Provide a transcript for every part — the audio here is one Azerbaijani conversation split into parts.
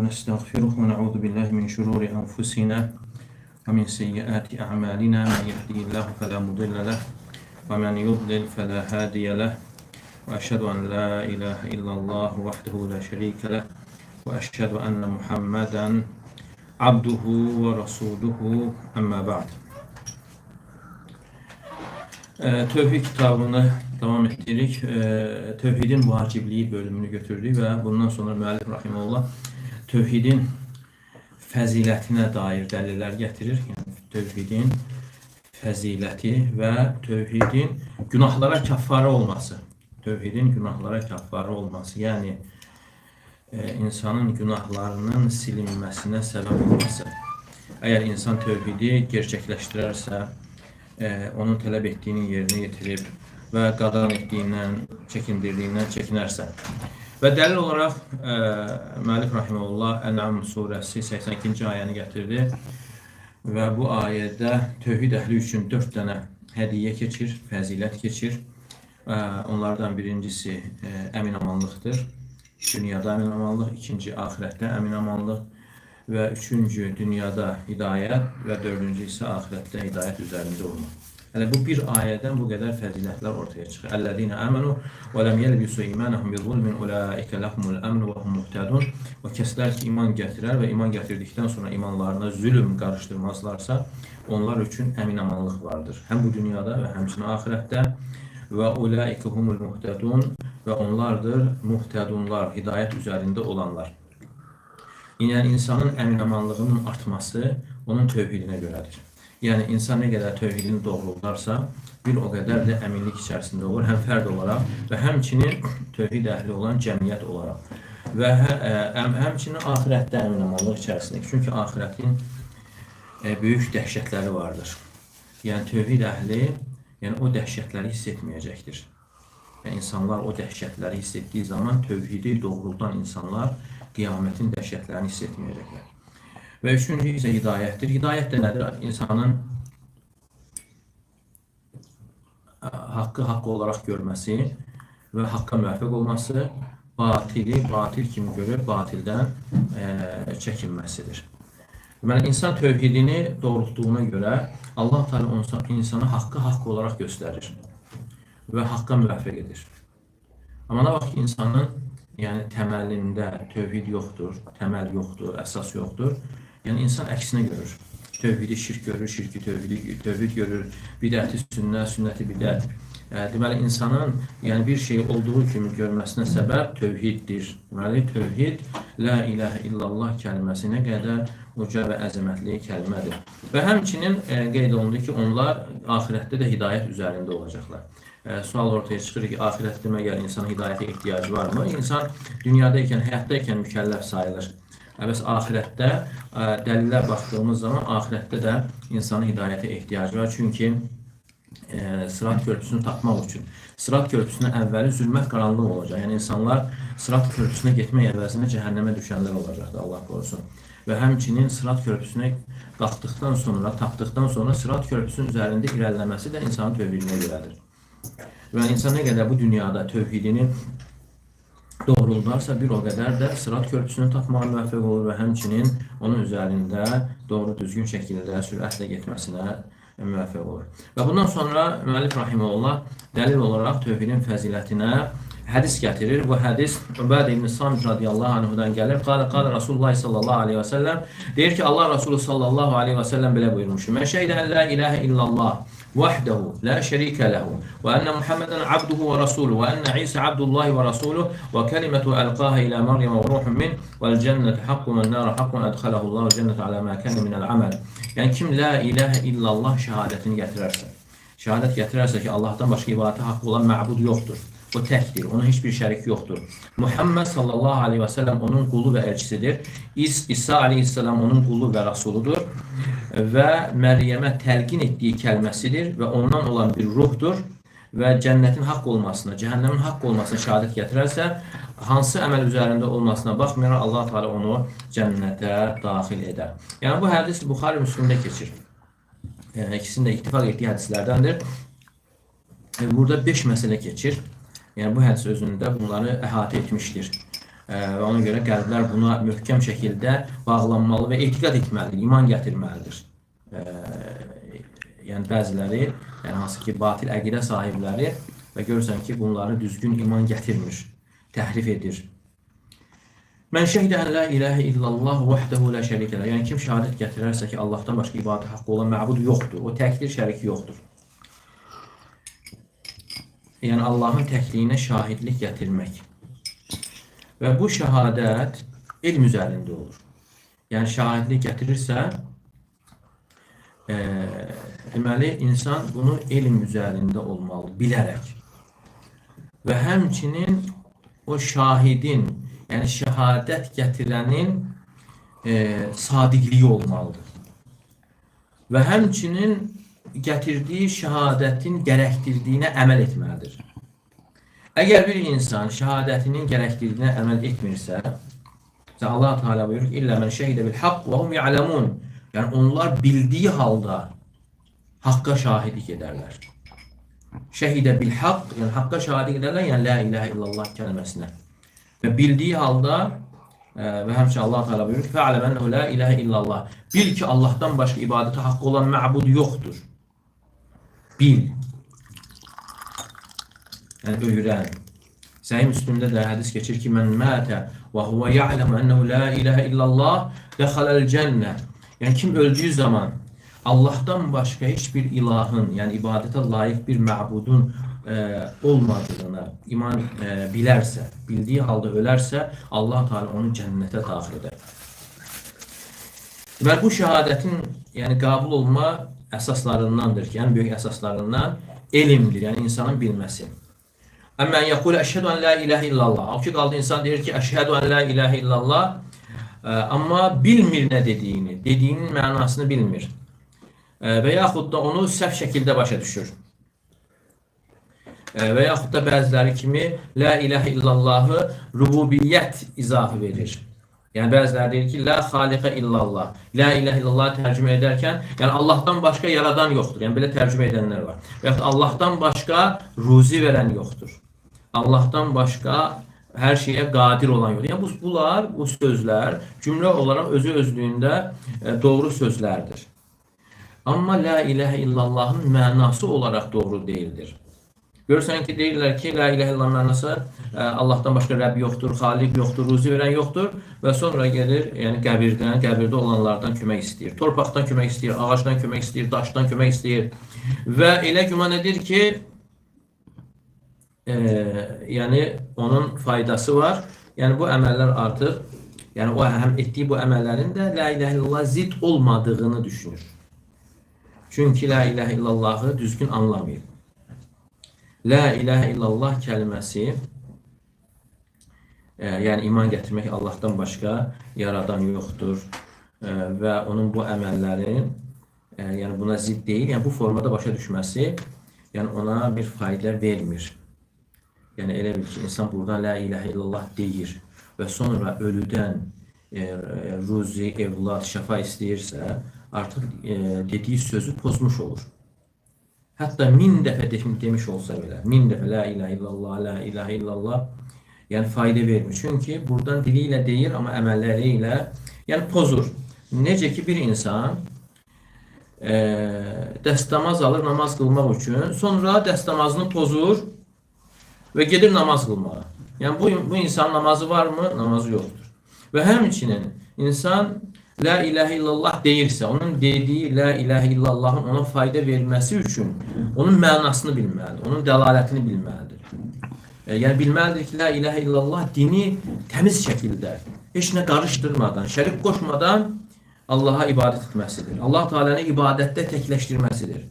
ونستغفره ونعوذ بالله من شرور أنفسنا ومن سيئات أعمالنا من يهدي الله فلا مضل له ومن يضلل فلا هادي له وأشهد أن لا إله إلا الله وحده لا شريك له وأشهد أن محمدا عبده ورسوله أما بعد. Tövhid kitabını devam ettirik. Tövhidin vacibliği bölümünü götürdük ve bundan sonra müəllif rahimehullah tövhidin fəzilətinə dair dəlillər gətirir. Yəni tövhidin fəziləti və tövhidin günahlara kəffarə olması. Tövhidin günahlara kəffarə olması, yəni insanın günahlarının silinməsinə səbəb olması. Əgər insan tövhidi gerçəkləşdirərsə, onun tələb etdiyinin yerinə yetirib və qadağan etdiyindən, çəkindirdiyindən çəkinərsə. Və dəlil olaraq müəllif rahimehullah Ən'am surəsi 82-ci ayəni gətirdi və bu ayədə tövhid əhli üçün 4 dənə hədiyyə keçir, fəzilət keçir. Onlardan birincisi əminamanlıqdır. Dünyada əminamanlıq, ikinci axirətdə əminamanlıq və üçüncü dünyada hidayət və dördüncü isə axirətdə hidayət üzərində olmaq. Yəni bu bir ayədən bu qədər fəzilətlər ortaya çıxır. Əllezine amanu və lem yelbisu imanahum bizulmin ulaika lahumul amn və hum muhtadun. O kəslər ki iman gətirər və iman gətirdikdən sonra imanlarına zülm qarışdırmazlarsa, onlar üçün əminamanlıq vardır. Həm bu dünyada və həmçinin axirətdə. Və ulaika humul muhtadun və onlardır muhtadunlar, hidayət üzərində olanlar. Yəni insanın əminamanlığının artması onun tövhidinə görədir. Yəni insan nə qədər tövhidini doğruldarsa, bir o qədər də əminlik içərisində olur, həm fərd olaraq və həmçinin tövhid əhli olan cəmiyyət olaraq və həmçinin axirətdə əminamanlıq içərisində. Çünki axirətin böyük dəhşətləri vardır. Yəni tövhid əhli o dəhşətləri hiss etməyəcəkdir. Yəni insanlar o dəhşətləri hiss etdiyi zaman tövhidi doğruldan insanlar qiyamətin dəhşətlərini hiss etməyəcəklər. Və üçüncü isə hidayətdir. Hidayət də nədir? İnsanın haqqı haqq olaraq görməsi və haqqa müvəffəq olması, batili batil kimi görüb batildən çəkinməsidir. Deməli, insan tövhidini doğrultduğuna görə Allah Teala insana haqqı haqq olaraq göstərir və haqqa müvəffəq edir. Amma nə vaxt ki, insanın təməlində tövhid yoxdur, təməl yoxdur, əsas yoxdur. Yəni insan əksinə görür. Tövhidi şirk görür, şirki tövhid görür, bidəti sünnət, sünnəti bidət. Deməli, insanın bir şey olduğu kimi görməsinə səbəb tövhiddir. Deməli, tövhid, la ilahə illallah kəlməsinə qədər uca və əzəmətli kəlmədir. Və həmçinin qeyd olundu ki, onlar axirətdə də hidayət üzərində olacaqlar. Sual ortaya çıxır ki, axirətdə məgər insana hidayətə ehtiyacı varmı? İnsan dünyadaykən, həyatdaykən mükəlləf sayılır. Bəs axirətdə dəlillər baxdığımız zaman axirətdə də insana hidayətə ehtiyacı var. Çünki Sırat körpüsünü tapmaq üçün. Sırat körpüsünə əvvəli zülmət qaranlıq olacaq. Yəni insanlar Sırat körpüsünə getmək əvəzinə cəhənnəmə düşənlər olacaqdır, Allah qorusun. Və həmçinin Sırat körpüsünə qalxdıqdan sonra, tapdıqdan sonra Sırat körpüsünün üzərində irəliləməsi də insanın tövhidinə görədir. Və insan nə qədər bu dünyada tövhidini doğruldarsa, bir o qədər də Sırat körpüsünü tapmağa müvəffəq olur və həmçinin onun üzərində doğru düzgün şəkildə sürətlə getməsinə müvəffəq olur. Və bundan sonra müəllif rahimehullah dəlil olaraq tövhidin fəzilətinə hədis gətirir. Bu hədis Ubadə ibn Samit radiyallahu anhudan gəlir. Qala Rasulullah sallallahu aleyhi və səlləm deyir ki, Allah Rasulü sallallahu aleyhi və səlləm belə buyurmuşdur. Mən şəhid ən la ilahə illallah vahdehu la şərikə lehu və ənə Muhammedən abduhu və rasuluhu və ənə İsa abdullahi və rasuluhu və kəlimətu əlqahə ilə Məryəm və ruhun min vəl cənnəti haqqun və nərə haqqun ədxələhullahu cənnətə alə mə kənə minəl əməl. Yəni kim la ilahə illallah şəhadətini gətirərsə, şəhadət gətirərsə ki, Allahdan başqa ibadətə haqqı olan məbud yoxdur. O təkdir, onun heç bir şərik yoxdur. Muhammed sallallahu aleyhi və səlləm onun qulu və elçisidir. İsa aleyhisselam onun qulu və rasuludur. Və Məryəmə təlqin etdiyi kəlməsidir və ondan olan bir ruhdur. Və cənnətin haqq olmasına, cəhənnəmin haqq olmasına şəhadət gətirərsə, hansı əməl üzərində olmasına baxmayaraq Allah Teala onu cənnətə daxil edər. Yəni bu hədis Buxari Müslimdə keçir. İkisində ittifaq etdiyi hədislərdəndir. Burada 5 məsələ keçir. Yəni bu hədis özündə bunları əhatə etmişdir. Və ona görə qəlblər buna möhkəm şəkildə bağlanmalı və etiqad etməlidir, iman gətirməlidir. Yəni bəziləri, yəni hansı ki batil əqidə sahibləri və görürsən ki, bunları düzgün iman gətirmir, təhrif edir. Mən şəhidə ən la ilahə illallah vəhdəhu la şərikə ləh. Yəni kim şəhadət gətirərsə ki, Allahdan başqa ibadət haqqı olan məbud yoxdur, o təkdir, şəriki yoxdur. Yəni Allahın təkliyinə şahidlik gətirmək. Və bu şəhadət elm üzərində olur. Yəni şahidlik gətirirsə, deməli insan bunu elm üzərində olmalı, bilərək. Və həmçinin o şahidin, yəni şəhadət gətirənin sadiqliyi olmalıdır. Və həmçinin gətirdiyi şəhadətin gərəktirdiyinə əməl etməlidir. Əgər bir insan şəhadətinin gərəktirdiyinə əməl etmirsə, Allah Teala buyurur ki, illə mən şəhidə bil haqq və hum ya'lemun. Yəni onlar bildiyi halda haqqa şahidlik edərlər. Şəhidə bil haqq, yəni haqqa şahidlik edərlər, yəni la ilahə illallah kəlməsinə. Və bildiyi halda və həmçinin Allah Teala buyurur ki, fə'ləm ənəhu la ilahə illallah. Bil ki, Allahdan başqa ibadətə haqqı olan məbud yoxdur. Bil. Yəni öyrən. Səhih Müslimdə də hədis keçir ki, mən mətə və huvə ya'ləmu ənəhu la ilahə illallah dəxaləl cənnə. Yəni kim öldüyü zaman Allahdan başqa heç bir ilahın, yəni ibadətə layiq bir məbudun olmadığını iman bilərsə, bildiyi halda ölərsə, Allah Teala onu cənnətə daxil edər. Və bu şəhadətin yəni qəbul olma əsaslarındandır ki, yəni böyük əsaslarından elmdir, yəni insanın bilməsi. Əmmən yəqul əşhədu ən la ilahə illallah. O ki qaldı insan deyir ki, əşhədu ən la ilahə illallah, amma bilmir nə dediyini, dediyinin mənasını bilmir. Və yaxud da onu səhv şəkildə başa düşür. Və yaxud da bəziləri kimi la ilahə illallahı rububiyyət izahı verir. Yəni bəziləri deyir ki, la xaliqə illallah. La ilahə illallah tərcümə edərkən, yəni Allahdan başqa yaradan yoxdur. Yəni belə tərcümə edənlər var. Və yaxud Allahdan başqa ruzi verən yoxdur. Allahdan başqa hər şeyə qadir olan yoxdur. Yəni bunlar, bu sözlər cümlə olaraq özü özlüyündə doğru sözlərdir. Amma la ilahə illallahın mənası olaraq doğru deyildir. Görürsən ki, deyirlər ki, la ilahə illallah mənası Allahdan başqa Rəbb yoxdur, xaliq yoxdur, ruzi verən yoxdur və sonra gelir, yəni qəbirdən, qəbirdə olanlardan kömək istəyir. Torpaqdan kömək istəyir, ağacdan kömək istəyir, daşdan kömək istəyir və elə güman edir ki, yəni onun faydası var. Yəni bu əməllər artıq, yəni o həm etdiyi bu əməllərin də la ilahə illallah zid olmadığını düşünür. Çünki la ilahə illallahı düzgün anlamayıb. La ilahə illallah kəlməsi, yəni iman gətirmək Allahdan başqa yaradan yoxdur və onun bu əməllərin, yəni buna zid deyil, yəni bu formada başa düşməsi, yəni ona bir fayda vermir. Yəni elə bil ki, insan buradan la ilahə illallah deyir və sonra ölüdən ruzi, evlad, şəfa istəyirsə, artıq dediyi sözü pozmuş olur. Hətta 1000 dəfə demiş olsa belə, 1000 dəfə la ilahə illallah, la ilahə illallah, yəni fayda vermir. Çünki buradan dili ilə deyir, amma əməlləri ilə yəni pozur. Necə ki, bir insan dəstəmaz alır namaz qılmaq üçün, sonra dəstəmazını pozur və gedir namaz qılmağa. Yəni bu insan namazı varmı? Namazı yoxdur. Və həmçinin insan la ilahə illallah deyirsə, onun dediyi la ilahə illallahın ona fayda verməsi üçün onun mənasını bilməlidir, onun dəlalətini bilməlidir. Yəni bilməlidir ki, la ilahə illallah dini təmiz şəkildə, heç nə qarışdırmadan, şərik qoşmadan Allaha ibadət etməsidir. Allah Teala'nı ibadətdə təkləşdirməsidir.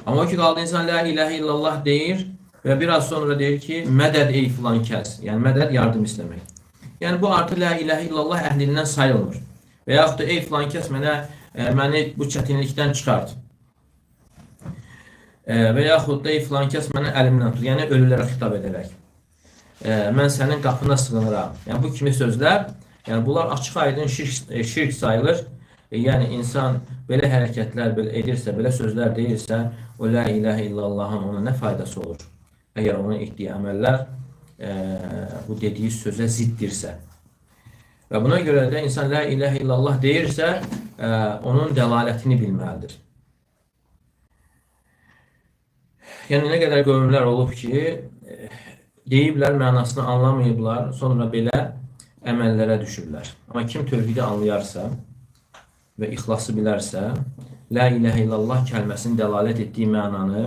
Amma o ki qaldı insan la ilahə illallah deyir və biraz sonra deyir ki, mədəd ey filan kəs, yəni mədəd yardım istəmək. Yəni bu artıq la ilahə illallah əhlindən sayılmır. Və yaxud da ey filan kəs məni bu çətinlikdən çıxart. Və yaxud da ey filan kəs məni əlimdən tut, yəni ölülərə xitab edərək. Mən sənin qapına sığınıram. Yəni bu kimi sözlər, yəni bunlar açıq aydın şirk sayılır. Yəni insan belə hərəkətlər edirsə, belə sözlər deyirsə, o la ilahə illallahın ona nə faydası olur? Əgər onun etdiyi əməllər bu dediyi sözə ziddirsə. Və buna görə də insan la ilahe illallah deyirsə, onun dəlalətini bilməlidir. Yəni nə qədər qövmlər olub ki, deyiblər, mənasını anlamayıblar, sonra belə əməllərə düşürlər. Amma kim tövhidi anlayarsa və ixlası bilərsə, la ilahe illallah kəlməsinin dəlalət etdiyi mənanı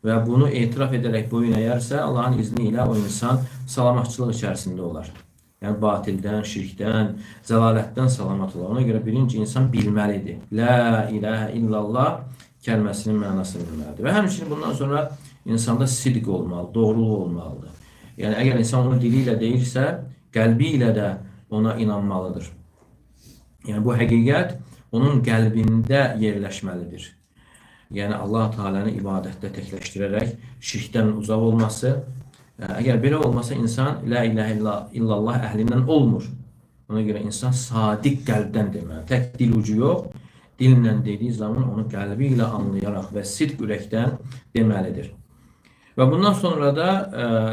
və bunu etiraf edərək boyun əyərsə, Allahın izni ilə o insan salamatçılıq içərisində olar. Yəni batildən, şirkdən, zəlalətdən salamat olar. Ona görə birinci insan bilməlidir. La ilahe illallah kəlməsinin mənasını bilməlidir. Və həmçinin bundan sonra insanda sidq olmalı, doğruluq olmalıdır. Yəni əgər insan onu dili ilə deyirsə, qəlbi ilə də ona inanmalıdır. Yəni bu həqiqət onun qəlbində yerləşməlidir. Yəni Allah Teala'nı ibadətdə təkləşdirərək şirkdən uzaq olması. Əgər belə olmasa insan la ilahe illallah əhlindən olmur. Ona görə insan sadiq qəlbdən deməli. Tək dil ucu yox, dillə dediyi zaman onu qəlbi ilə anlayaraq və sidq ürəkdən deməlidir. Və bundan sonra da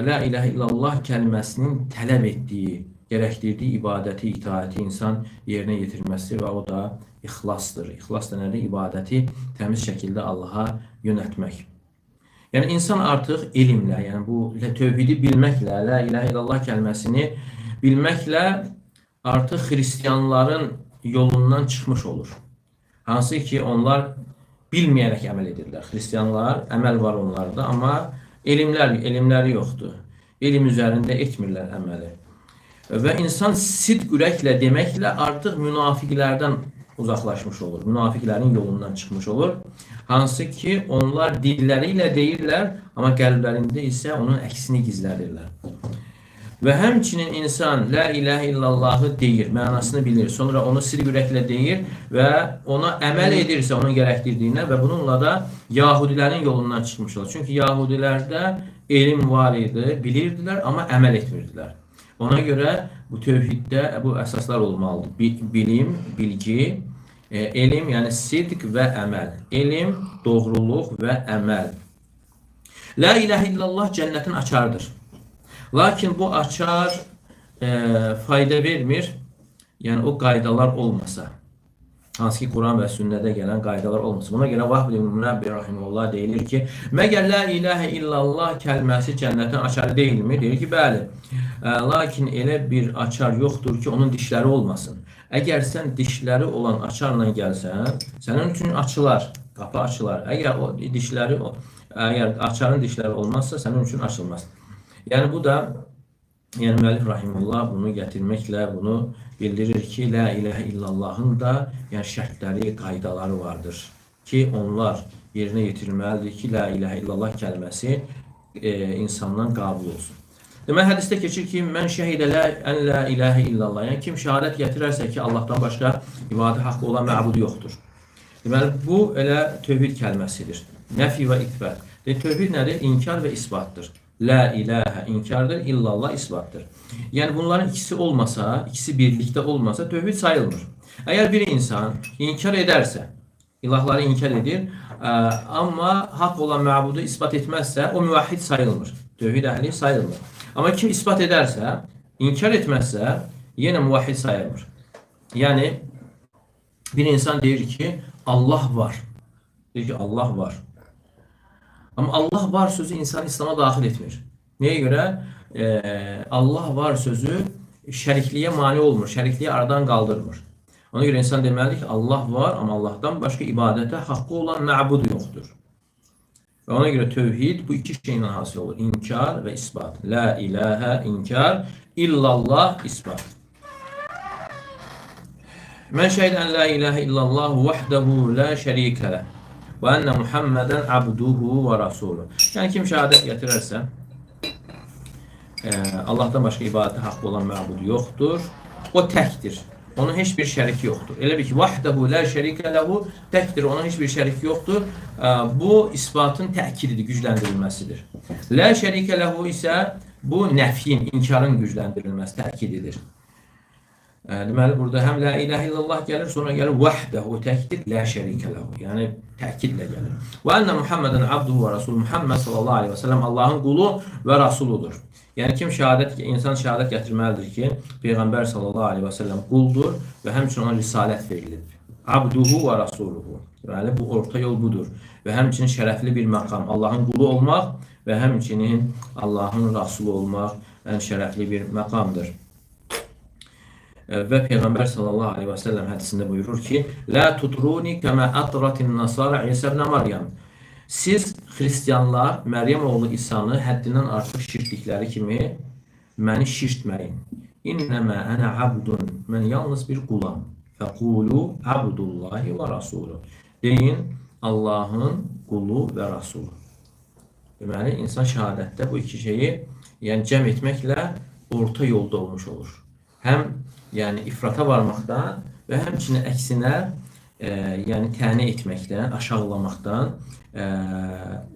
la ilahe illallah kəlməsinin tələb etdiyi, gərəkdirdiyi ibadəti, itaəti insan yerinə yetirməsi və o da ixlasdır. İxlas da nədir? İbadəti təmiz şəkildə Allaha yönəltmək. Yəni insan artıq elmlə, yəni bu tövhidi bilməklə, la ilahe illallah kəlməsini bilməklə artıq xristianların yolundan çıxmış olur. Hansı ki onlar bilməyərək əməl edirlər. Xristianlar əməl var onlarda, amma elmləri yoxdur. Elm üzərində etmirlər əməli. Və insan sidq ürəklə deməklə artıq münafiqlərdən uzaqlaşmış olur. Münafiqlərin yolundan çıxmış olur. Hansı ki onlar dilləri ilə deyirlər, amma qəlblərində isə onun əksini gizlədirlər. Və həmçinin insan la ilahe illallahı deyir, mənasını bilir, sonra onu sidq ürəklə deyir və ona əməl edirsə onun gərəkdirdiyinə və bununla da Yahudilərin yolundan çıxmış olur. Çünki Yahudilərdə elm var idi, bilirdilər, amma əməl etmirdilər. Ona görə bu tövhiddə bu əsaslar olmalıdır. Bilim, bilgi, elm, yəni sidq və əməl. Elm, doğruluq və əməl. La ilahe illallah cənnətin açarıdır. Lakin bu açar fayda vermir, yəni o qaydalar olmasa. Hansı ki Quran və sünnədə gələn qaydalar olmasa. Buna görə Vahb ibn Münəbbih rahimehullah deyilir ki, məgər la ilahe illallah kəlməsi cənnətin açarı deyilmi? Deyir ki, bəli. Lakin elə bir açar yoxdur ki, onun dişləri olmasın. Əgər sən dişləri olan açarla gəlsən, sənin üçün açılar, qapı açılar. Əgər açarın dişləri olmazsa, sənin üçün açılmaz. Yəni bu da, yəni müəllif rahimehullah bunu gətirməklə bunu bildirir ki, la ilahe illallahın da yəni şərtləri, qaydaları vardır ki, onlar yerinə yetirilməlidir ki, la ilahe illallah kəlməsi insandan qabul olsun. Deməli, hədisdə keçir ki, mən şəhidə ən la ilahe illallah, yəni kim şəhadət gətirərsə ki, Allahdan başqa ibadət haqqı olan məbud yoxdur. Deməli, bu elə tövhid kəlməsidir. Nəfi və itbət. Tövhid nədir? İnkar və isbatdır. La ilahe inkardır, illallah isbatdır. Yəni bunların ikisi olmasa, ikisi birlikdə olmasa tövhid sayılmır. Əgər bir insan inkar edərsə, ilahları inkar edir, amma haqq olan məbudu isbat etməzsə, o müvahhid sayılmır. Tövhid əhli sayılmır. Amma kim isbat edərsə, inkar etməzsə, yenə müvahhid sayılmır. Yəni bir insan deyir ki, Allah var. Deyir ki, Allah var. Amma Allah var sözü insanı İslam'a daxil etmir. Nəyə görə? Allah var sözü şərikliyə mane olmur, şərikliyi aradan qaldırmır. Ona görə insan deməlidir ki, Allah var, amma Allahdan başqa ibadətə haqqı olan məbud yoxdur. Və ona görə tövhid bu iki şeylə hasil olur. İnkar və isbat. La ilahe inkar, illallah isbat. Mən şəhidən la ilahe illallah vahdehu la şərikə ləh. Və ənə Muhammədən abduhu və rasuluhu. Yəni kim şəhadət gətirərsə, Allahdan başqa ibadətə haqqı olan məbud yoxdur. O təkdir. Onun heç bir şəriki yoxdur. Elə bir ki, vahdehu la şərikə ləhu təkdir. Onun heç bir şəriki yoxdur. Bu isbatın təkididir, gücləndirilməsidir. La şərikə ləhu isə bu nəfyin, inkarın gücləndirilməsi, təkididir. Deməli, burada həm la ilahe illallah gəlir, sonra gəlir vahdehu təkdir, la şərikə ləhu. Yəni, təkidlə gəlir. Və ənə Muhammədən abduhu və rasul. Muhammed sallallahu aleyhi və səlləm Allahın qulu və rasuludur. Yəni kim insan şəhadət gətirməlidir ki, Peyğəmbər sallallahu aleyhi və səlləm quldur və həmçinin ona risalət verilib. Abduhu və rasuluhu. Yəni bu orta yol budur. Və həmçinin şərəfli bir məqam. Allahın qulu olmaq və həmçinin Allahın rasulu olmaq ən şərəfli bir məqamdır. Və Peyğəmbər sallallahu aleyhi və səlləm hədisində buyurur ki, "Lə tutruni kəmə ətratin nasara İsa ibn Maryam." Siz xristianlar Məryəm oğlu İsa'nı həddindən artıq şirkdikləri kimi məni şirkməyin. İnnəmə ənə abdun. Mən yalnız bir qulam. Fəqulu abdullahi və rasulu. Deyin, Allahın qulu və rasulu. Deməli, insan şəhadətdə bu iki şeyi cəm etməklə orta yolda olmuş olur. Həm ifrata varmaqdan və həmçinin əksinə təni etməkdən, aşağılamaqdan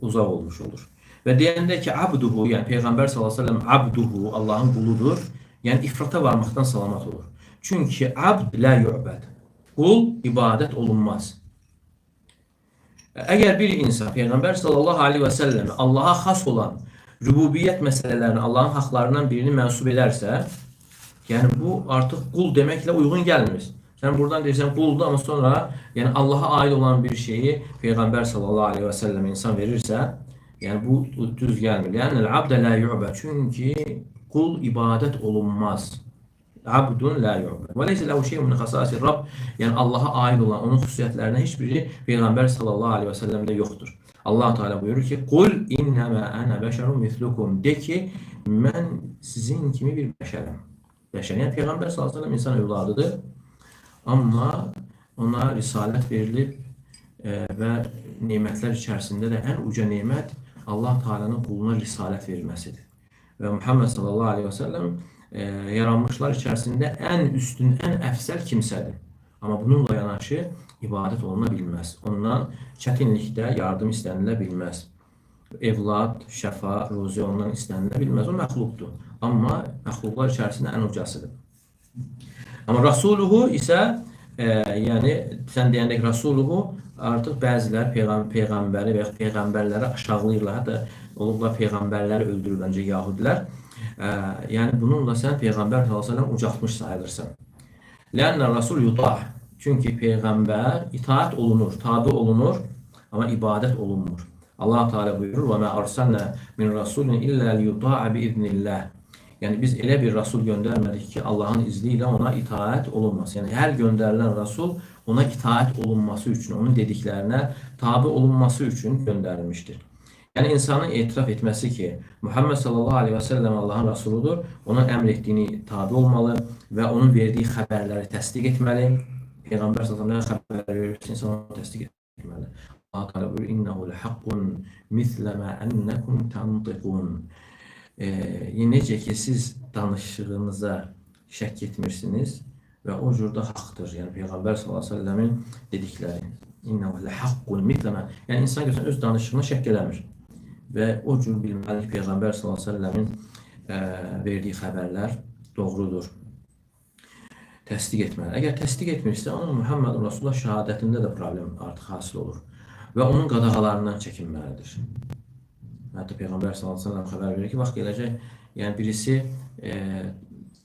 uzaq olmuş olur. Və deyəndə ki, abduhu, Peyğəmbər sallallahu aleyhi ve sellem abduhu, Allahın quludur, ifrata varmaqdan salamat olur. Çünki abd la yu'bad. Qul ibadət olunmaz. Əgər bir insan Peyğəmbər sallallahu aleyhi və səlləm Allaha xas olan rübubiyyət məsələlərini, Allahın haqlarından birini mənsub edərsə, bu artıq qul deməklə uyğun gəlmir. Sən buradan deyirsən quldur, amma sonra Allaha aid olan bir şeyi Peyğəmbər sallallahu aleyhi və səlləm insan verirsə, bu düz gəlmir. Əl-abdə la yu'bad. Çünki qul ibadət olunmaz. Abdun la yu'bad. Və leysə ləhu şeyun min xəsaisir Rabb. Allaha aid olan onun xüsusiyyətlərindən heç biri Peyğəmbər sallallahu aleyhi və səlləmdə yoxdur. Allah Teala buyurur ki, "Qul innəmə ənə bəşərun mislukum." De ki, mən sizin kimi bir bəşərəm. Bəşər, Peyğəmbər sallallahu aleyhi və səlləm insan övladıdır. Amma ona risalət verilib və nemətlər içərisində də ən uca nemət Allah Teala'nın quluna risalət verilməsidir. Və Muhammed sallallahu aleyhi və səlləm yaranmışlar içərisində ən üstün, ən əfsəl kimsədir. Amma bununla yanaşı ibadət oluna bilməz. Ondan çətinlikdə yardım istənilə bilməz. Evlad, şəfa, ruzi ondan istənilə bilməz. O məxluqdur. Amma məxluqlar içərisində ən ucasıdır. Amma Rasuluhu isə, sən deyəndə ki, Rasuluhu artıq bəzilər Peyğəmbəri və Peyğəmbərləri aşağılayırlar. Hətta olublar Peyğəmbərləri öldürür öncə Yahudilər. Bununla sən Peyğəmbər s.ə.v ucaltmış sayılırsan. Lənnə Rasul yutah. Çünki Peyğəmbər itaat olunur, tabi olunur, amma ibadət olunmur. Allah Teala buyurur, وَمَا أَرْسَلْنَا مِنْ رَسُولٍ إِلَّا لِيُطَاعَ بِإِذْنِ اللّٰهِ. Biz elə bir Rasul göndərmədik ki, Allahın izni ilə ona itaat olunmaz. Hər göndərilən Rasul ona itaat olunması üçün, onun dediklərinə tabi olunması üçün göndərilmişdir. İnsanın etiraf etməsi ki, Muhammed sallallahu aleyhi və səlləm Allahın Rasuludur, onun əmr etdiyini tabi olmalı və onun verdiyi xəbərləri təsdiq etməli. Peyğəmbər sallallahu aleyhi və səlləm xəbər verirsə, insan onu təsdiq etməli. Allah Teala buyurur, İnnehu lehaqqun misləmə ənnəkum tantiqun. Necə ki, siz danışığınıza şək etmirsiniz və o cürdə haqdır. Peyğəmbər sallallahu aleyhi və səlləmin dedikləri. İnnehu lehaqqun misləmə. İnsan görsən öz danışığına şək eləmir. Və o cür bilməli ki, Peyğəmbər sallallahu aleyhi və səlləmin verdiyi xəbərlər doğrudur. Təsdiq etməli. Əgər təsdiq etmirsə, onun Muhammed Rasulullah şəhadətində də problem artıq hasil olur. Və onun qadağalarından çəkinməlidir. Hətta Peyğəmbər sallallahu əleyhi və səlləm xəbər verir ki, vaxt gələcək, birisi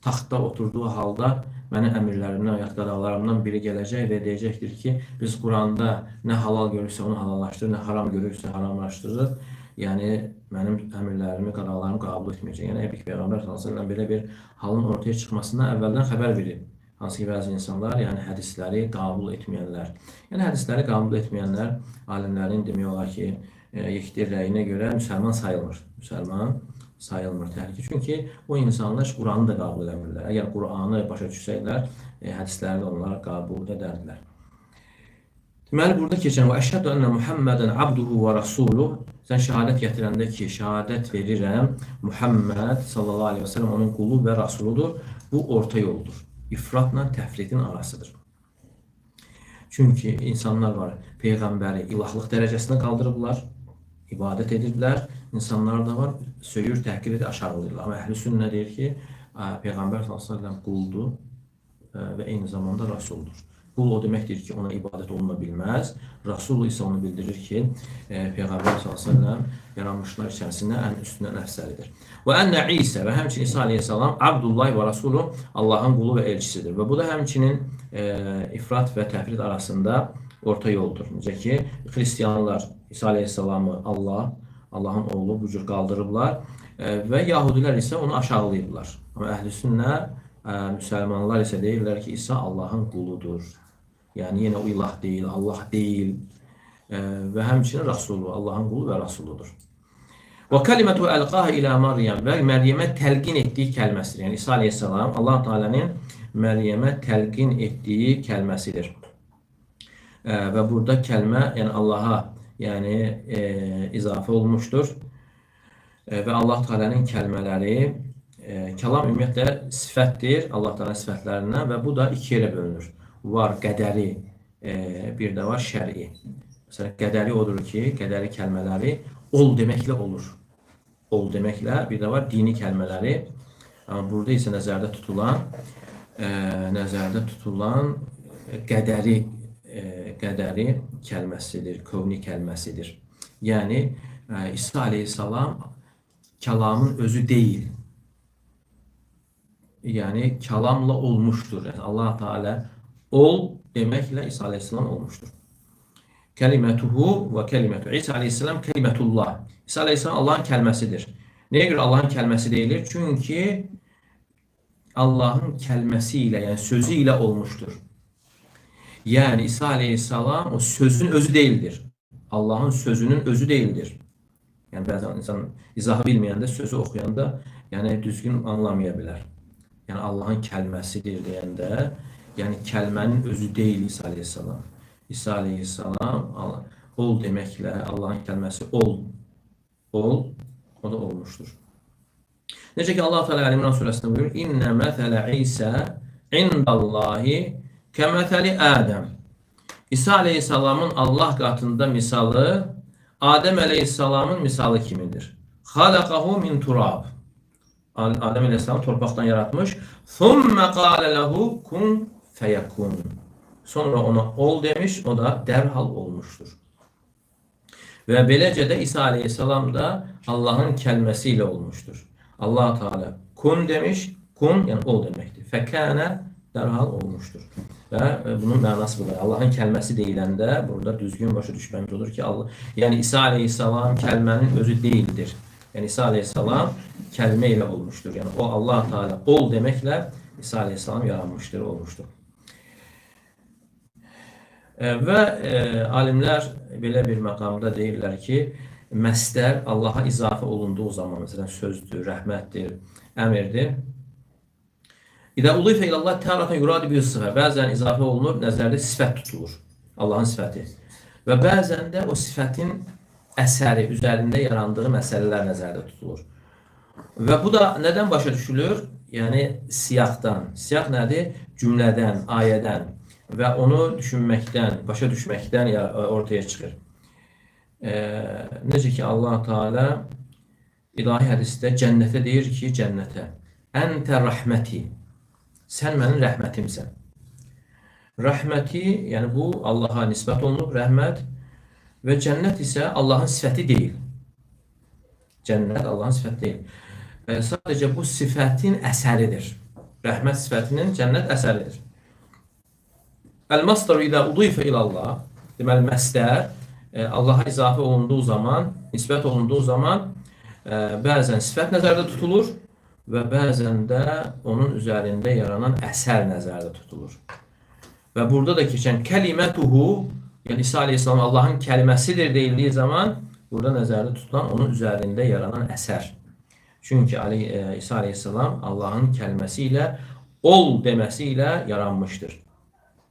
taxtda oturduğu halda mənim əmirlərimdən, qadağalarımdan biri gələcək və deyəcəkdir ki, biz Quranda nə halal görürsə onu halallaşdırır, nə haram görürsə haramlaşdırır. Mənim əmirlərimi, qadağalarımı qəbul etməyəcək. Əgər Peyğəmbər sallallahu əleyhi və səlləm belə bir halın ortaya çıxmasından əvvəldən xəbər verir. Hansı ki, bəzi insanlar, hədisləri qəbul etməyənlər. Hədisləri qəbul etməyənlər, alimlərin demək olar ki, yekdir rəyinə görə müsəlman sayılmır. Müsəlman sayılmır təhlükə. Çünki o insanlar Quranı da qəbul edəmirlər. Əgər Quranı başa düşsəklər, hədisləri də onlara qəbul edərdilər. Deməli, burada keçən və əşhədu ənə Muhammədən abduhu və rasuluh. Sən şəhadət gətirəndə ki, şəhadət verirəm, Muhammed sallallahu aleyhi və səlləm onun qulu və rasuludur. Bu orta yoldur. İfratla təfritin arasıdır. Çünki insanlar var, Peyğəmbəri ilahlıq dərəcəsinə qaldırıblar, ibadət edirlər. İnsanlar da var, söyür, təhqir edir, aşağılayırlar. Amma əhl-i sünnə deyir ki, Peyğəmbər sallallahu aleyhi və səlləm quldur və eyni zamanda rasuldur. Qul o deməkdir ki, ona ibadət oluna bilməz. Rasul isə onu bildirir ki, Peyğəmbər s.ə.v yaranmışlar içərisində ən üstündən əfsəlidir. Və ənə İsə və həmçinin İsa aleyhissalam Abdullah və Rasulu Allahın qulu və elçisidir. Və bu da həmçinin ifrat və təfrid arasında orta yoldur. Necə ki, xristiyanlar İsa aleyhissalamı Allahın oğlu bu cür qaldırıblar və yahudilər isə onu aşağılayıblar. Amma əhl-i sünnə, müsəlmanlar isə deyirlər ki, İsa Allahın quludur. Yəni yenə o ilah deyil, Allah deyil və həmçinin Rasulu, Allahın qulu və Rasuludur. Və kəlimətu əlqah ilə Məryəm və Məryəmə təlqin etdiyi kəlməsidir. Yəni İsa aleyhissalam Allah Teala'nın Məryəmə təlqin etdiyi kəlməsidir. Və burada kəlmə yəni Allaha izafə olmuşdur. Və Allah Teala'nın kəlmələri, kəlam ümumiyyətlə sifətdir Allah Teala'nın sifətlərindən və bu da iki yerə bölünür. Var qədəri, bir də var şəri. Məsələn, qədəri odur ki, qədəri kəlmələri ol deməklə olur. Ol deməklə, bir də var dini kəlmələri. Amma burada isə nəzərdə tutulan qədəri kəlməsidir, kövni kəlməsidir. Yəni, İsa aleyhissalam kəlamın özü deyil. Yəni, kəlamla olmuşdur. Yəni, Allah Teala ol deməklə İsa aleyhissalam olmuşdur. Kəlimətuhu və kəlimətu. İsa aleyhissalam kəlimetullah. İsa aleyhissalam Allahın kəlməsidir. Nəyə görə Allahın kəlməsi deyilir? Çünki Allahın kəlməsi ilə, yəni sözü ilə olmuşdur. Yəni İsa aleyhissalam o sözün özü deyildir. Allahın sözünün özü deyildir. Yəni bəzən insan izahı bilməyəndə, sözü oxuyanda yəni düzgün anlamaya bilər. Yəni Allahın kəlməsidir deyəndə, yəni kəlmənin özü deyil İsa aleyhissalam. İsa aleyhissalam ol deməklə Allahın kəlməsi ol, o da olmuşdur. Necə ki Allah Teala Əl-İmran surəsində buyurur: "İnnə məsələ İsa indallahi kəməsəli Ədəm." İsa aleyhissalamın Allah qatında misalı Adəm aleyhissalamın misalı kimidir. "Xalaqahu min turab." Adəm aleyhissalam torpaqdan yaratmış. "Thumma qala lehu kun feyekun." Sonra ona ol demiş, o da dərhal olmuşdur. Və beləcə də İsa aleyhissalam da Allahın kəlməsi ilə olmuşdur. Allah Teala kun demiş, kun yəni ol deməkdir. Fəkənə dərhal olmuşdur. Və bunun mənası budur. Allahın kəlməsi deyiləndə burada düzgün başa düşməmiz olur ki, yəni İsa aleyhissalam kəlmənin özü deyildir. Yəni İsa aleyhissalam kəlmə ilə olmuşdur. Yəni o Allah Teala ol deməklə İsa aleyhissalam yaranmışdır, olmuşdur. Və alimlər belə bir məqamda deyirlər ki, məsdər Allaha izafə olunduğu zaman, məsələn, sözdür, rəhmətdir, əmirdir. İdə ulifə ilallah təratan yuradi bir sıfə. Bəzən izafə olunur, nəzərdə sifət tutulur. Allahın sifəti. Və bəzən də o sifətin əsəri, üzərində yarandığı məsələlər nəzərdə tutulur. Və bu da nədən başa düşülür? Yəni, siyaqdan. Siyaq nədir? Cümlədən, ayədən və onu düşünməkdən, başa düşməkdən ortaya çıxır. Necə ki, Allah Teala ilahi hədisdə cənnətə deyir ki, cənnətə əntə rəhməti, sən mənim rəhmətimsən. Rəhməti, yəni bu Allaha nisbət olunub, rəhmət və cənnət isə Allahın sifəti deyil. Cənnət Allahın sifəti deyil. Sadəcə bu sifətin əsəridir. Rəhmət sifətinin cənnət əsəridir. Əl-masdaru ilə udifə ilallah, deməli məsdər Allaha izafə olunduğu zaman, nisbət olunduğu zaman bəzən sifət nəzərdə tutulur və bəzən də onun üzərində yaranan əsər nəzərdə tutulur. Və burada da keçən kəlimətuhu, yəni İsa aleyhissalam Allahın kəlməsidir deyildiyi zaman burada nəzərdə tutulan onun üzərində yaranan əsər. Çünki İsa aleyhissalam Allahın kəlməsi ilə, ol deməsi ilə yaranmışdır.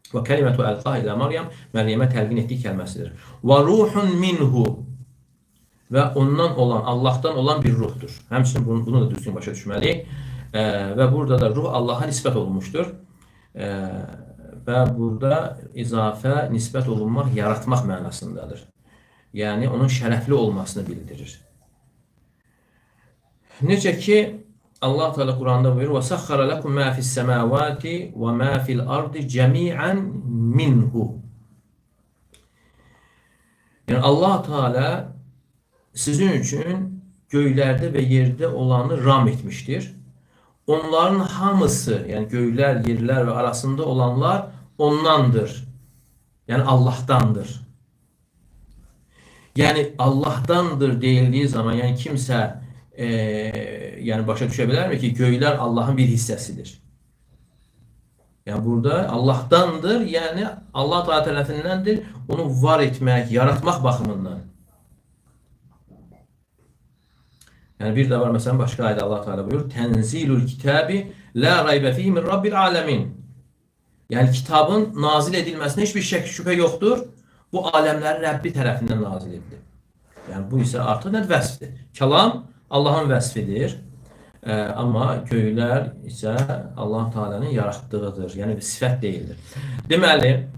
Və kəlimətu əlqah ilə Məryəm, Məryəmə təlqin etdiyi kəlməsidir. Və ruhun minhu, və ondan olan, Allahdan olan bir ruhdur. Həmçinin bunu da düzgün başa düşməliyik. Və burada da ruh Allaha nisbət olunmuşdur. Və burada izafə, nisbət olunmaq, yaratmaq mənasındadır. Yəni, onun şərəfli olmasını bildirir. Necə ki, Allah Teala Kur'an'da buyurur: "Ve sahhara lekum ma fis semavati ve ma fil ardı cemi'an minhu." Yani Allah Teala sizin için göylerde ve yerde olanı ram etmiştir. Onların hamısı, yani göyler, yerler ve arasında olanlar ondandır. Yani Allah'tandır. Yani Allah'tandır deyildiği zaman, yani kimse yani başa düşebilir mi ki göyler Allah'ın bir hissesidir? Yani burada Allah'tandır, yani Allah Teala tarafındandır, onu var etmek, yaratmak bakımından. Yani bir de var mesela başka ayette Allah Teala buyuruyor: "Tenzilul kitabi la raybe fihi min rabbil alemin." Yani kitabın nazil edilmesine hiçbir şek şüphe yoktur. Bu alemlerin Rabbi tarafından nazil edildi. Yani bu ise artık ne vəsfdir? Kelam Allah'ın vəsfidir. Ama göylər isə Allah Teala'nın yarattığıdır. Yani bir sifət deyildir. Deməli,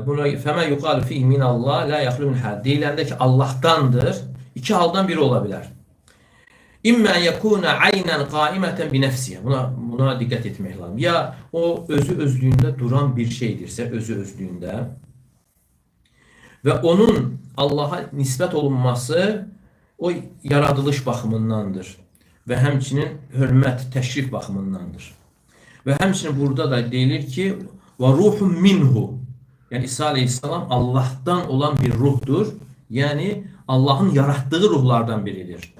buna fəmə yuqalu fihi min Allah la yaxlu min hal. Deyiləndə ki Allah'tandır. İki haldan biri olabilir. İmmə yekuna aynan qaimatan bi nefsiha. Buna dikkat etmek lazım. Ya o özü özlüğünde duran bir şeydirsə, özü özlüğünde ve onun Allah'a nispət olunması o yaradılış baxımındandır ve həmçinin hörmət, təşrif baxımındandır. Ve həmçinin burada da deyilir ki ve ruhun minhu. Yani İsa Aleyhisselam Allah'tan olan bir ruhdur. Yani Allah'ın yarattığı ruhlardan biridir.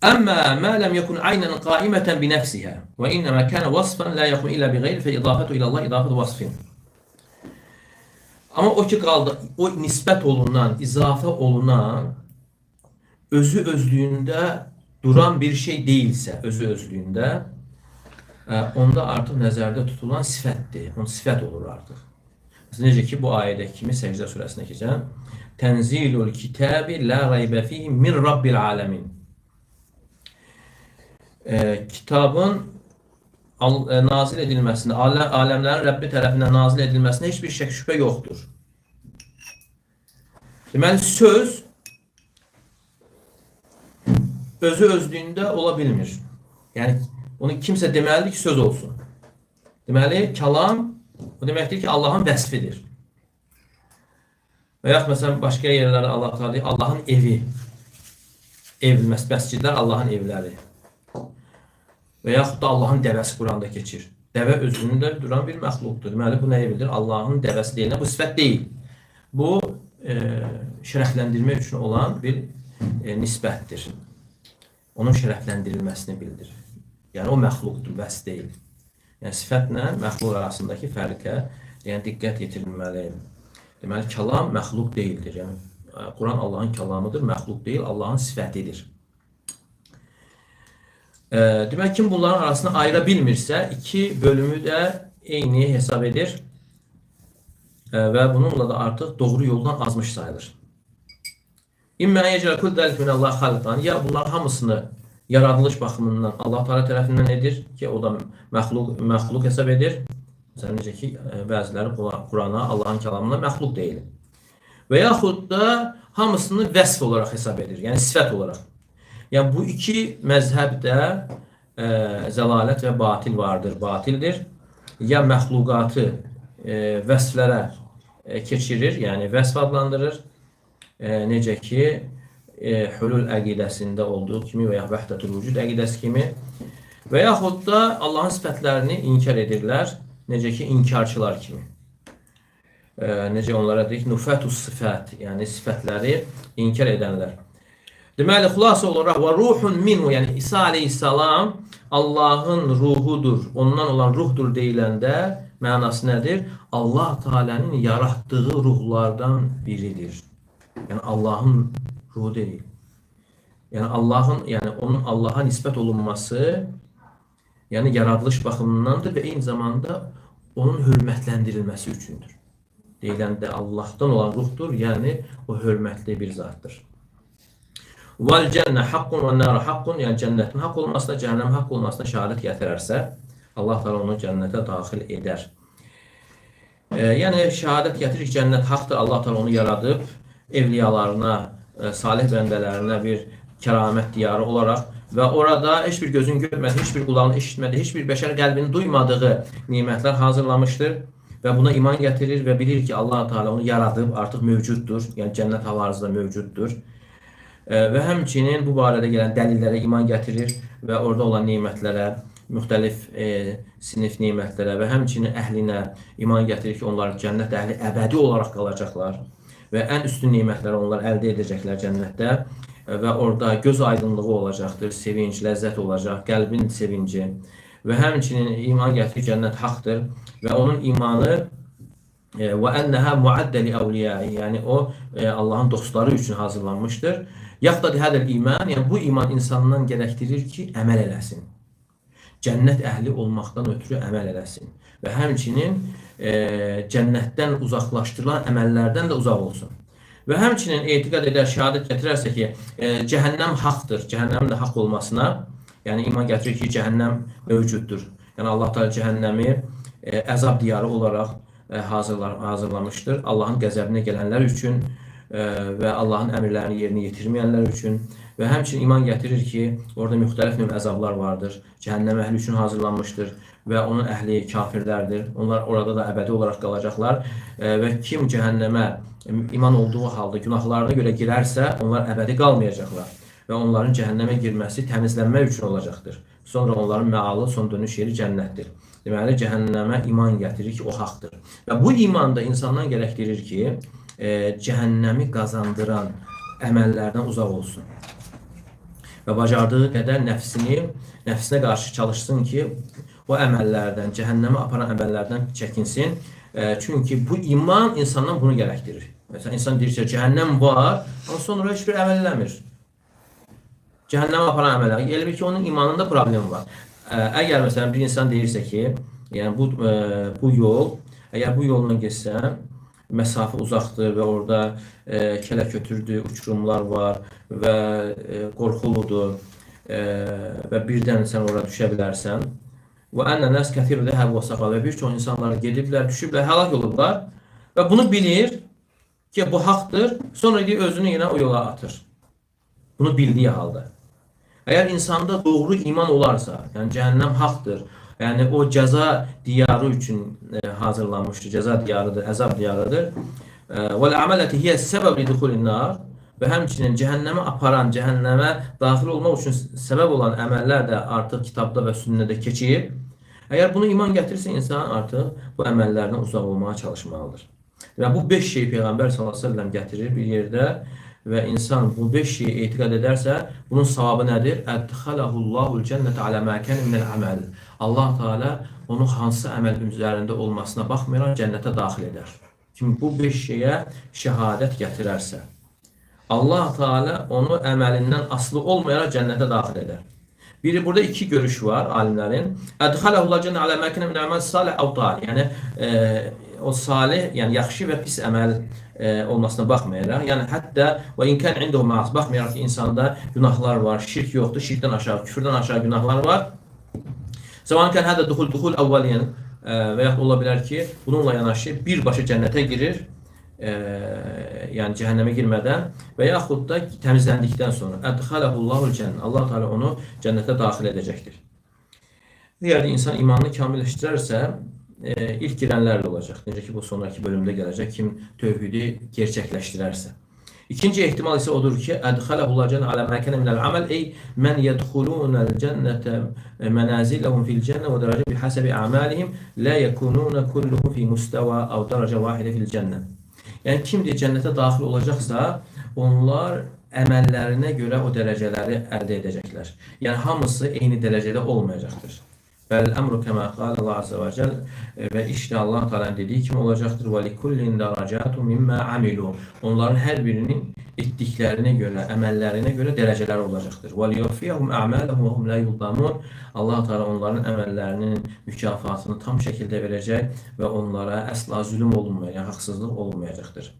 Ama ma lem yekun aynen qaimeten bi nefsiha ve innema kana vasfan la yakun illa bi gayri fe idafatu ila Allah idafatu vasfin. Ama o ki kaldı, o nispet olunan, izafe olunan, özü özlüğünde duran bir şey değilse, özü özlüğünde, onda artık nəzərdə tutulan sifətdir. On sifət olur artıq. Necə ki bu ayədəki kimi Səcdə surəsində keçən Tenzilul kitabi la raybe fihi min rabbil alemin. Kitabın nazil edilmesinde, alemlerin Rabbi tarafından nazil edilmesinde hiçbir şek şüphe yoktur. Deməli söz özü özlüğünde olabilmir. Yani onu kimse deməlidir ki söz olsun. Deməli kelam o deməkdir ki Allah'ın vəsfidir. Və yaxud məsələn başqa yerlərdə Allah Teala deyir Allah'ın evi. Ev, məscidlər Allah'ın evləri. Və yaxud da Allah'ın dəvəsi Quranda keçir. Dəvə özlüyündə duran bir məxluqdur. Deməli bu nəyi bildir? Allah'ın dəvəsi deyilən bu sifət deyil. Bu şərəfləndirmək üçün olan bir nisbətdir. Onun şərəfləndirilməsini bildirir. Yəni o məxluqdur, vəs deyil. Yəni sifətlə məxluq arasındakı fərqə yəni diqqət yetirilməlidir. Deməli kəlam məxluq deyildir. Yəni Quran Allah'ın kəlamıdır, məxluq deyil, Allah'ın sifətidir. Demək ki bunların arasında ayıra bilmirsə iki bölümü də eyni hesab edir ve bununla da artık doğru yoldan azmış sayılır. İmmə yecəl kul dəlik minəllah xalqan. Ya bunlar hamısını yaradılış baxımından Allah Teala tərəfindən edir ki o da məxluq hesab edir. Məsələn necə ki bəziləri Qurana Allah'ın kəlamına məxluq deyilir. Və yaxud da hamısını vəsf olarak hesab edir. Yəni sifət olarak. Yani bu iki məzhəbdə zəlalət və batil vardır, batildir. Ya məxluqatı vəsflərə keçirir, yəni vəsf adlandırır. Necə ki hülul əqidəsində olduğu kimi və ya vəhdətül vücud əqidəsi kimi. Və yaxud da Allah'ın sifətlərini inkar edirlər. Necə ki inkarçılar kimi. Necə onlara deyik, nufətus sifət, yəni sifətləri inkar edənlər. Deməli, xülasə olaraq və ruhun minhu, yəni İsa Aleyhisselam Allah'ın ruhudur, ondan olan ruhdur deyiləndə mənası nədir? Allah Teala'nın yarattığı ruhlardan biridir. Yəni Allah'ın ruhu deyil. Yəni Allah'ın, yəni onun Allah'a nispət olunması, yəni yaradılış baxımındandır və eyni zamanda onun hörmətləndirilməsi üçündür. Deyiləndə Allah'tan olan ruhdur, yəni o hörmətli bir zatdır. Vel cenne hakkun ve nar hakkun, yani cennetin hak olmasına, cehennem hak olmasına şehadet getirerse Allah Teala onu cennete dahil eder. Yani şehadet getirir ki cennet haktır. Allah Teala onu yaradıp evliyalarına, salih bendelerine bir keramet diyarı olarak ve orada heç bir gözün görmədiyi, heç bir qulağın eşitmədiyi, heç bir bəşər qəlbinin duymadığı nimətlər hazırlamışdır və buna iman gətirir və bilir ki, Allah Teala onu yaradıb, artıq mövcuddur. Yəni cənnət hal-hazırda mövcuddur. Və həmçinin bu barədə gələn dəlillərə iman gətirir və orada olan nemətlərə, müxtəlif sinif nemətlərə və həmçinin əhlinə iman gətirir ki, onlar cənnət əhli əbədi olaraq qalacaqlar və ən üstün nemətləri onlar əldə edəcəklər cənnətdə və orada göz aydınlığı olacaqdır, sevinç, ləzzət olacaq, qəlbin sevinci və həmçinin iman gətirir cənnət haqdır və onun imanı və ennəhə muaddə li əvliyai, yəni o Allahın dostları üçün hazırlanmışdır. Yaxud hədəl iman, yəni bu iman insandan gərəkdirir ki, əməl eləsin. Cənnət əhli olmaqdan ötürü əməl eləsin və həmçinin cənnətdən uzaqlaşdırılan əməllərdən də uzaq olsun. Və həmçinin etiqad edər, şəhadət gətirərsə ki, cəhənnəm haqdır, cəhənnəmin də haqq olmasına, yəni iman gətirir ki, cəhənnəm mövcuddur. Yəni Allah Teala cəhənnəmi əzab diyarı olaraq hazırlamışdır. Allahın qəzəbinə gələnlər üçün və Allahın əmrlərini yerinə yetirməyənlər üçün və həmçinin iman gətirir ki, orada müxtəlif növ əzablar vardır. Cəhənnəm əhli üçün hazırlanmışdır və onun əhli kafirlərdir. Onlar orada da əbədi olaraq qalacaqlar və kim cəhənnəmə iman olduğu halda günahlarına görə girərsə, onlar əbədi qalmayacaqlar və onların cəhənnəmə girməsi təmizlənmək üçün olacaqdır. Sonra onların məalı, son dönüş yeri cənnətdir. Deməli, cəhənnəmə iman gətirir ki, o haqdır. Və bu iman da insandan gərəkdirir ki, cəhənnəmi qazandıran əməllərdən uzaq olsun. Və bacardığı qədər nəfsinə qarşı çalışsın ki, o əməllərdən, cəhənnəmə aparan əməllərdən çəkinsin. Çünki bu iman insandan bunu gərəkdirir. Məsələn, insan deyirsə, cəhənnəm var, amma sonra heç bir əməl eləmir. Cəhənnəmə aparan əməllər. Elə ki, onun imanında problem var. Əgər məsələn bir insan deyirsə ki, yəni bu yol, əgər bu yolla getsən, məsafə uzaqdır və orada kələ-kötürdür, uçurumlar var və qorxuludur və birdən sən oraya düşə bilərsən. Və ənə nəs kəthir zəhəb və saqa və bir çox insanlar gediblər, düşüblər, həlak olublar və bunu bilir ki, bu haqdır, sonra özünü yenə o yola atır. Bunu bildiyi halda. Əgər insanda doğru iman olarsa, yəni cəhənnəm haqdır, yəni o cəza diyarı üçün hazırlanmışdır, cəza diyarıdır, əzab diyarıdır. Vəl-əmələti hiyə səbəb liduxulin nar və həmçinin cəhənnəmə aparan, cəhənnəmə daxil olmaq üçün səbəb olan əməllər də artıq kitabda və sünnədə keçib. Əgər bunu iman gətirirsə, insan artıq bu əməllərdən uzaq olmağa çalışmalıdır. Və bu 5 şey Peyğəmbər s.ə.v gətirir bir yerdə və insan bu 5 şeyi etiqad edərsə, bunun savabı nədir? Ədxələhullahul cənnətə alə məkən minəl əməl. Allah Teala onu hansı əməl üzərində olmasına baxmayaraq cənnətə daxil edər. Kim bu 5 şeyə şəhadət gətirərsə, Allah Teala onu əməlindən asılı olmayaraq cənnətə daxil edər. Biri burada 2 görüş var alimlərin. Ədxələhullahul cənnətə alə məkən minəl əməl salih əv talih. Yəni o salih, yəni yaxşı və pis əməl olmasına baxmayaraq, yəni hətta və inkən ində o mağaz, baxmayaraq ki, insanda günahlar var, şirk yoxdur, şirkdən aşağı, küfürdən aşağı günahlar var. Zamanəkən hədə duxul əvvəliyən və yaxud ola bilər ki, bununla yanaşı birbaşa cənnətə girir, yəni cəhənnəmə girmədən və yaxud da təmizləndikdən sonra ədxələhullahul cənnə, Allah Teala onu cənnətə daxil edəcəkdir. Digər insan imanını kamilləşdirərsə, ilk girənlər də olacaq. Necə ki, bu sonraki bölümdə gələcək, kim tövhidi gerçəkləşdirərsə. İkinci ehtimal isə odur ki, ədxələhullahul cənnə alə məkənə minəl əməl, ey mən yədxulunəl cənnətə mənaziləhum fil cənnə və dərəcə bihəsəbi əməlihim lə yəkununə kulluhum fi müstəvə əv dərəcə vahidə fil cənnə. Yəni, kimdir cənnətə daxil olacaqsa, onlar əməllərinə görə o dərəcələri əldə edəcəklər. Yəni, hamısı eyni dərəcədə olmayacaqdır. Bəl-əmru kəmə qalə Allah Azə və Cəl və işdə Allah Teala'nın dediyi kimi olacaqdır. Və likullin dərəcətu mimmə amilu. Onların hər birinin etdiklərinə görə, əməllərinə görə dərəcələr olacaqdır. Və liyufiyahum a'malahum və hum la yuzlamun. Allah Teala onların əməllərinin mükafatını tam şəkildə verəcək və onlara əsla zülm olunmayacaq, yəni haqsızlıq olmayacaqdır.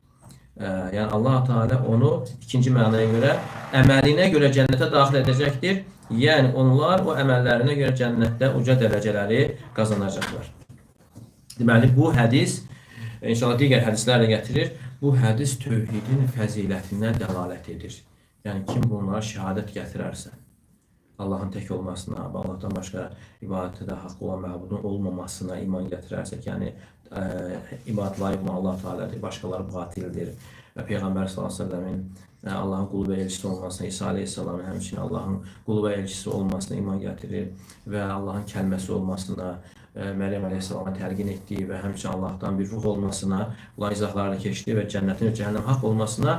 Yəni Allah Teala onu ikinci mənaya görə, əməlinə görə cənnətə daxil edəcəkdir. Yəni onlar o əməllərinə görə cənnətdə uca dərəcələri qazanacaqlar. Deməli, bu hədis, inşallah digər hədislər də gətirir, bu hədis tövhidin fəzilətinə dəlalət edir. Yəni kim bunlara şəhadət gətirərsə, Allahın tək olmasına, Allahdan başqa ibadətə haqq olan məbudun olmamasına iman gətirərsək, yəni ibadət layiq olan Allah Teala'dır, başqaları batildir və Peyğəmbər sallallahu əleyhi və səlləmin Allahın qulu və elçisi olmasına, İsa əleyhissalamın həmçinin Allahın qulu və elçisi olmasına iman gətirir və Allahın kəlməsi olmasına, Məryəm əleyhissalama təlqin etdiyi və həmçinin Allahdan bir ruh olmasına, olan izahlarını keçdi və cənnətin və cəhənnəm haqq olmasına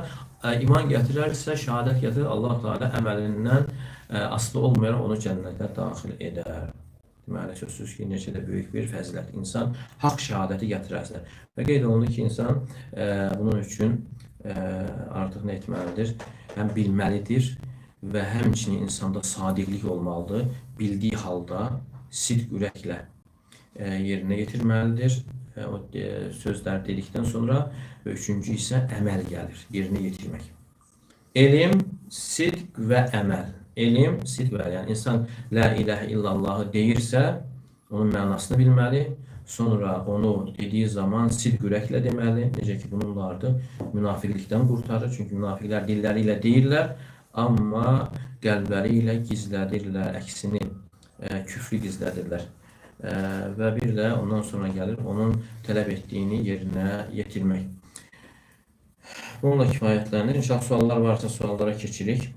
iman gətirərsə, şəhadət gətirir, Allah Teala əməlindən asılı olmayaraq onu cənnətə daxil edər. Deməli, sözsüz ki, necə də böyük bir fəzilət. İnsan haqq şəhadəti gətirərsə və qeyd olundu ki, insan bunun üçün artıq nə etməlidir? Həm bilməlidir və həmçinin insanda sadiqlik olmalıdır. Bildiyi halda sidq ürəklə yerinə yetirməlidir. O sözlər dedikdən sonra və üçüncü isə əməl gəlir, yerinə yetirmək. Elm, sidq və əməl. Elm, sidq və əməl. Yəni insan la ilahə illallahı deyirsə, onun mənasını bilməli. Sonra onu dediyi zaman sidq ürəklə deməli. Necə ki, bununla artıq münafiqlikdən qurtarır. Çünki münafiqlər dilləri ilə deyirlər, amma qəlbləri ilə gizlədirlər, əksini küfrü gizlədirlər. Və bir də ondan sonra gəlir onun tələb etdiyini yerinə yetirmək. Bununla kifayətlənir. İnşallah suallar varsa suallara keçirik.